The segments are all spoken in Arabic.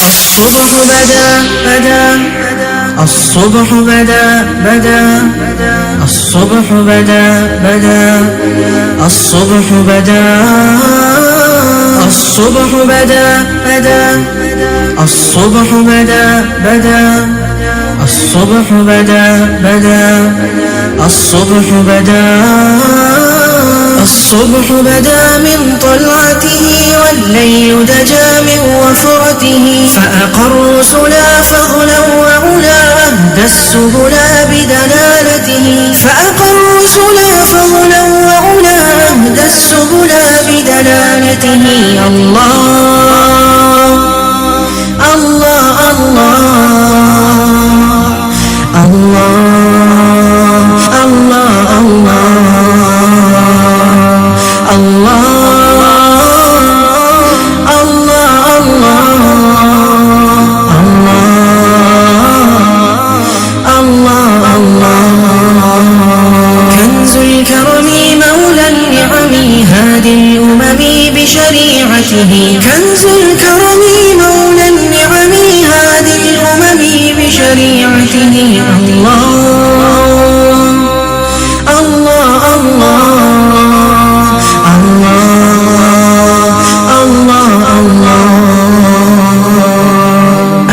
الصبح بدا الصبح بدا الصبح بدا الصبح بدا الصبح بدا الصبح بدا الصبح بدا الصبح بدا من طلعته والليل دجى من وفرته فأقروا سلا فضلا وعلا أهدى السبلا بدلالته فأقروا سلا فضلا وعلا أهدى السبلا بدلالته الله الله الله الله الله كنز الكرم مولى النعم هادي الأمم بشريعته كنز الكرم مولى النعم هادي الأمم بشريعته الله الله الله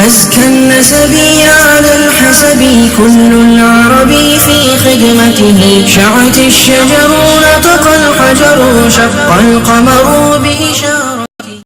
أزكى النسب على الحسب كل العرب في خدمته شعت الشجر نطق الحجر شق القمر بإشارته